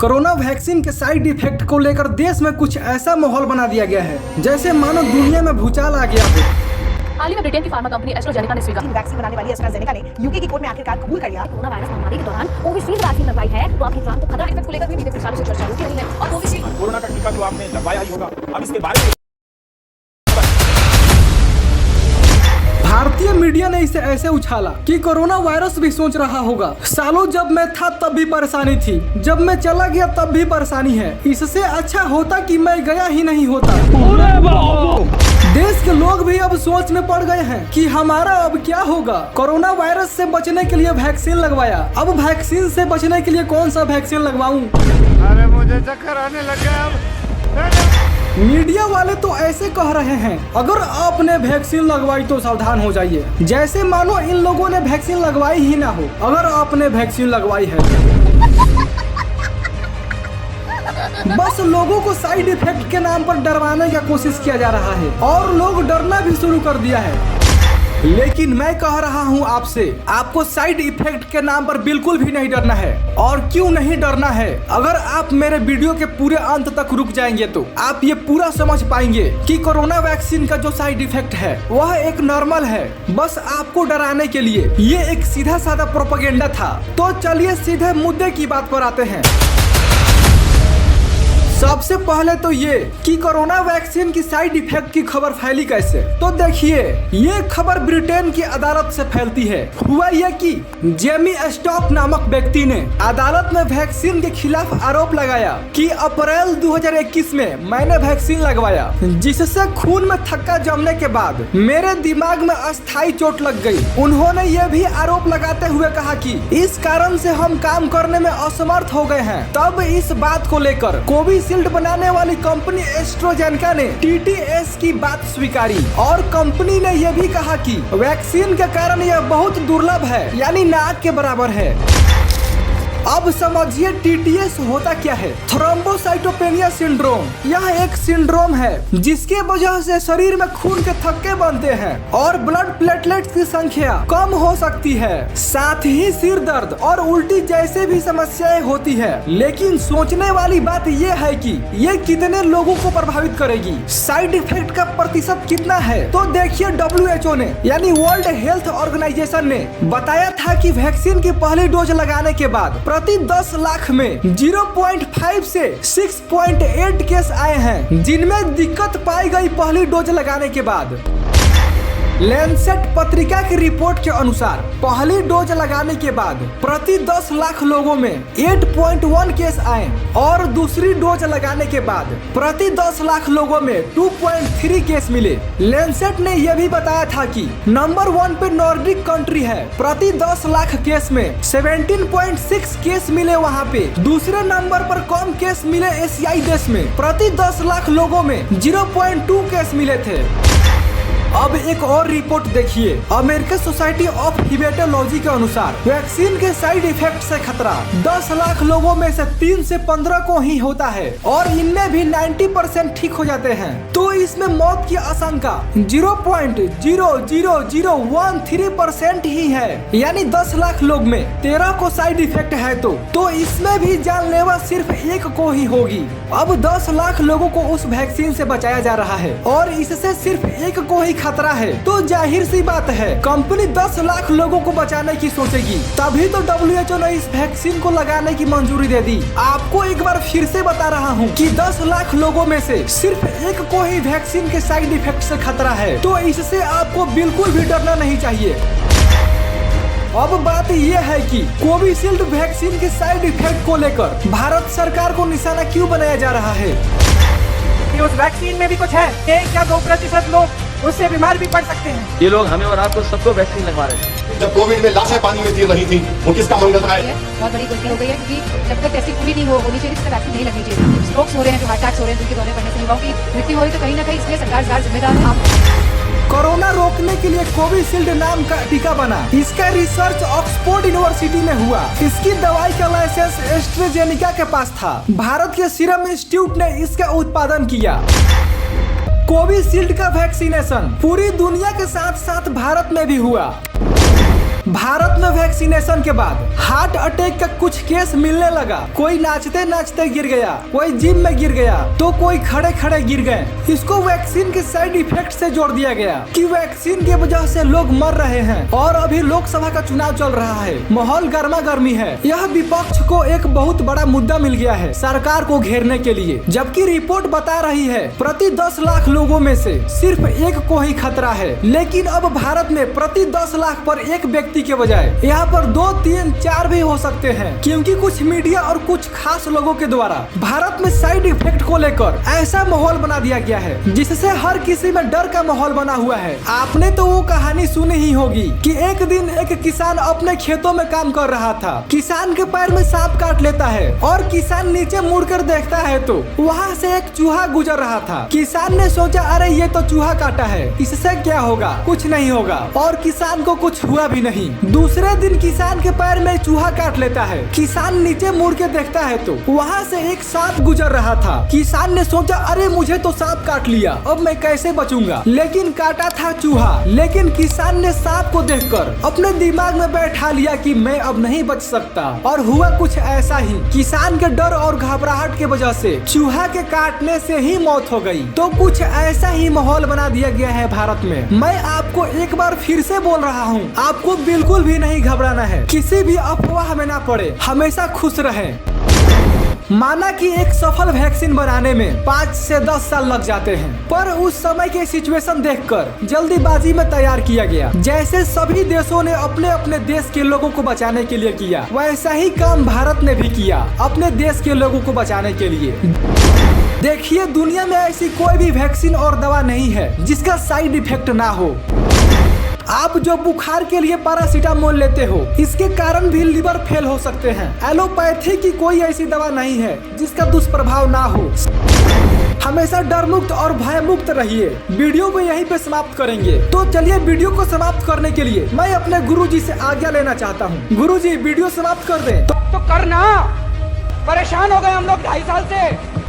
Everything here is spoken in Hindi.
कोरोना वैक्सीन के साइड इफेक्ट को लेकर देश में कुछ ऐसा माहौल बना दिया गया है जैसे मानो दुनिया में भूचाल आ गया हो। हाल ही में ब्रिटेन की फार्मा कंपनी एस्ट्राजेनेका ने स्वीकार वैक्सीन बनाने वाली एस्ट्राजेनेका ने यूके की कोर्ट में आखिरकार कबूल कर लिया। कोरोना वायरस महामारी के दौरान कोविशील्ड वैक्सीन लगवाई है तो आपकी जान को खतरा इफेक्ट को लेकर भी बीते कुछ सालों से चर्चा होती रही है और कोविशील्ड कोरोना का टीका जो आपने लगवाया ही होगा, अब इसके बारे में भारतीय मीडिया ने इसे ऐसे उछाला कि कोरोना वायरस भी सोच रहा होगा, सालों जब मैं था तब भी परेशानी थी, जब मैं चला गया तब भी परेशानी है, इससे अच्छा होता कि मैं गया ही नहीं होता। देश के लोग भी अब सोच में पड़ गए हैं कि हमारा अब क्या होगा। कोरोना वायरस से बचने के लिए वैक्सीन लगवाया, अब वैक्सीन से बचने के लिए कौन सा वैक्सीन लगवाऊं? अरे मुझे चक्कर आने लग गया अब। मीडिया वाले तो ऐसे कह रहे हैं अगर आपने वैक्सीन लगवाई तो सावधान हो जाइए, जैसे मानो इन लोगों ने वैक्सीन लगवाई ही ना हो अगर आपने वैक्सीन लगवाई है। बस लोगों को साइड इफेक्ट के नाम पर डरवाने की कोशिश किया जा रहा है और लोग डरना भी शुरू कर दिया है। लेकिन मैं कह रहा हूं आपसे, आपको साइड इफेक्ट के नाम पर बिल्कुल भी नहीं डरना है। और क्यों नहीं डरना है, अगर आप मेरे वीडियो के पूरे अंत तक रुक जाएंगे तो आप ये पूरा समझ पाएंगे कि कोरोना वैक्सीन का जो साइड इफेक्ट है वह एक नॉर्मल है, बस आपको डराने के लिए। ये एक सीधा साधा प्रोपेगेंडा था। तो चलिए सीधे मुद्दे की बात पर आते हैं। सबसे पहले तो ये कि कोरोना वैक्सीन की साइड इफेक्ट की खबर फैली कैसे। तो देखिए, ये खबर ब्रिटेन की अदालत से फैलती है। हुआ ये कि जेमी स्टॉक नामक व्यक्ति ने अदालत में वैक्सीन के खिलाफ आरोप लगाया कि अप्रैल 2021 में मैंने वैक्सीन लगवाया, जिससे खून में थक्का जमने के बाद मेरे दिमाग में अस्थायी चोट लग गई। उन्होंने ये भी आरोप लगाते हुए कहा कि इस कारण से हम काम करने में असमर्थ हो गए हैं। तब इस बात को लेकर कोविशील्ड बनाने वाली कंपनी एस्ट्राजेनेका ने TTS की बात स्वीकारी और कंपनी ने यह भी कहा कि वैक्सीन के कारण यह बहुत दुर्लभ है, यानी नाक के बराबर है। अब समझिए TTS होता क्या है। थ्रोम्बोसाइटोपेनिया सिंड्रोम, यह एक सिंड्रोम है जिसके वजह से शरीर में खून के थक्के बनते हैं और ब्लड प्लेटलेट्स की संख्या कम हो सकती है। साथ ही सिर दर्द और उल्टी जैसे भी समस्याएं होती है। लेकिन सोचने वाली बात यह है कि ये कितने लोगों को प्रभावित करेगी, साइड इफेक्ट का प्रतिशत कितना है। तो देखिए, WHO ने यानी वर्ल्ड हेल्थ ऑर्गेनाइजेशन ने बताया था कि वैक्सीन की पहली डोज लगाने के बाद प्रति 10 लाख में 0.5 से 6.8 केस आए हैं जिनमें दिक्कत पाई गई पहली डोज लगाने के बाद। लैंसेट पत्रिका की रिपोर्ट के अनुसार पहली डोज लगाने के बाद प्रति 10 लाख लोगों में 8.1 केस आए और दूसरी डोज लगाने के बाद प्रति 10 लाख लोगों में 2.3 केस मिले। लैंसेट ने यह भी बताया था कि नंबर 1 पे नॉर्डिक कंट्री है, प्रति 10 लाख केस में 17.6 केस मिले वहां पे। दूसरे नंबर पर कम केस मिले एशियाई देश में, प्रति 10 लाख लोगों में 0.2 केस मिले थे। अब एक और रिपोर्ट देखिए, अमेरिकन सोसाइटी ऑफ हेमेटोलॉजी के अनुसार वैक्सीन के साइड इफेक्ट से खतरा 10 लाख लोगों में से 3 से 15 को ही होता है और इनमें भी 90% ठीक हो जाते हैं। तो इसमें मौत की आशंका 0.00013% ही है, यानी 10 लाख लोग में 13 को साइड इफेक्ट है तो इसमें भी जानलेवा सिर्फ एक को ही होगी। अब 10 लाख लोगों को उस वैक्सीन से बचाया जा रहा है और इससे सिर्फ एक को ही खतरा है, तो जाहिर सी बात है कंपनी 10 लाख लोगों को बचाने की सोचेगी। तभी तो WHO ने इस वैक्सीन को लगाने की मंजूरी दे दी। आपको एक बार फिर से बता रहा हूँ कि 10 लाख लोगों में से सिर्फ एक को ही वैक्सीन के साइड इफेक्ट से खतरा है, तो इससे आपको बिल्कुल भी डरना नहीं चाहिए। अब बात यह है कि कोविशील्ड वैक्सीन के साइड इफेक्ट को लेकर भारत सरकार को निशाना क्यों बनाया जा रहा है। उस वैक्सीन में भी कुछ है, 1 या 2% लोग उससे बीमार भी पड़ सकते हैं। ये लोग हमें और आपको सबको वैक्सीन लगवा रहे हैं। जब कोविड में लाशें पानी में गिर रही थी, वो किसका मंगल था? बहुत बड़ी गलती हो गई है क्योंकि जब तक टेस्टिंग पूरी नहीं होनी चाहिए इसका वैक्सीन नहीं लगनी चाहिए। स्ट्रोक्स हो रहे हैं, जो हार्ट अटैक्स हो रहे हैं, जिनके दौरे पड़ने से युवाओं की मृत्यु हो रही, तो कहीं ना कहीं इसलिए सरकार जिम्मेदार है। कोरोना रोकने के लिए कोविशील्ड नाम का टीका बना। इसका रिसर्च ऑक्सफोर्ड यूनिवर्सिटी में हुआ। इसकी दवाई का लाइसेंस एस्ट्राजेनेका के पास था। भारत के सीरम इंस्टीट्यूट ने इसका उत्पादन किया। कोविशील्ड का वैक्सीनेशन पूरी दुनिया के साथ साथ भारत में भी हुआ। भारत में वैक्सीनेशन के बाद हार्ट अटैक का कुछ केस मिलने लगा। कोई नाचते नाचते गिर गया, कोई जिम में गिर गया, तो कोई खड़े खड़े गिर गए। इसको वैक्सीन के साइड इफेक्ट से जोड़ दिया गया कि वैक्सीन की वजह से लोग मर रहे हैं। और अभी लोकसभा का चुनाव चल रहा है, माहौल गर्मा गर्मी है। यह विपक्ष को एक बहुत बड़ा मुद्दा मिल गया है सरकार को घेरने के लिए। जबकि रिपोर्ट बता रही है प्रति 10 लाख लोगों में से सिर्फ एक को ही खतरा है। लेकिन अब भारत में प्रति 10 लाख पर एक व्यक्ति के बजाय यहाँ पर 2, 3, 4 भी हो सकते हैं, क्योंकि कुछ मीडिया और कुछ खास लोगों के द्वारा भारत में साइड इफेक्ट को लेकर ऐसा माहौल बना दिया गया है जिससे हर किसी में डर का माहौल बना हुआ है। आपने तो वो कहानी सुनी ही होगी कि एक दिन एक किसान अपने खेतों में काम कर रहा था। किसान के पैर में सांप काट लेता है और किसान नीचे मुड़कर देखता है तो वहाँ से एक चूहा गुजर रहा था। किसान ने सोचा अरे ये तो चूहा काटा है, इससे क्या होगा, कुछ नहीं होगा। और किसान को कुछ हुआ भी नहीं। दूसरे दिन किसान के पैर में चूहा काट लेता है। किसान नीचे मुड़ के देखता है तो वहाँ से एक सांप गुजर रहा था। किसान ने सोचा अरे मुझे तो सांप काट लिया, अब मैं कैसे बचूंगा। लेकिन काटा था चूहा। लेकिन किसान ने सांप को देखकर अपने दिमाग में बैठा लिया कि मैं अब नहीं बच सकता। और हुआ कुछ ऐसा ही, किसान के डर और घबराहट की वजह से चूहा के काटने से ही मौत हो गई। तो कुछ ऐसा ही माहौल बना दिया गया है भारत में। मैं आपको एक बार फिर से बोल रहा हूँ, आपको बिल्कुल भी नहीं घबराना है, किसी भी अफवाह में ना पड़े, हमेशा खुश रहें। माना कि एक सफल वैक्सीन बनाने में 5 से 10 साल लग जाते हैं, पर उस समय के सिचुएशन देखकर जल्दीबाजी में तैयार किया गया। जैसे सभी देशों ने अपने अपने देश के लोगों को बचाने के लिए किया, वैसा ही काम भारत ने भी किया अपने देश के लोगों को बचाने के लिए। देखिए दुनिया में ऐसी कोई भी वैक्सीन और दवा नहीं है जिसका साइड इफेक्ट ना हो। आप जो बुखार के लिए पैरासीटामोल लेते हो, इसके कारण भी लिवर फेल हो सकते हैं। एलोपैथी की कोई ऐसी दवा नहीं है जिसका दुष्प्रभाव ना हो। हमेशा डर मुक्त और भय मुक्त रहिए। वीडियो को यहीं पे समाप्त करेंगे। तो चलिए वीडियो को समाप्त करने के लिए मैं अपने गुरुजी से आज्ञा लेना चाहता हूँ। गुरुजी वीडियो समाप्त कर दें। तो करना, परेशान हो गए हम लोग 2.5 साल से।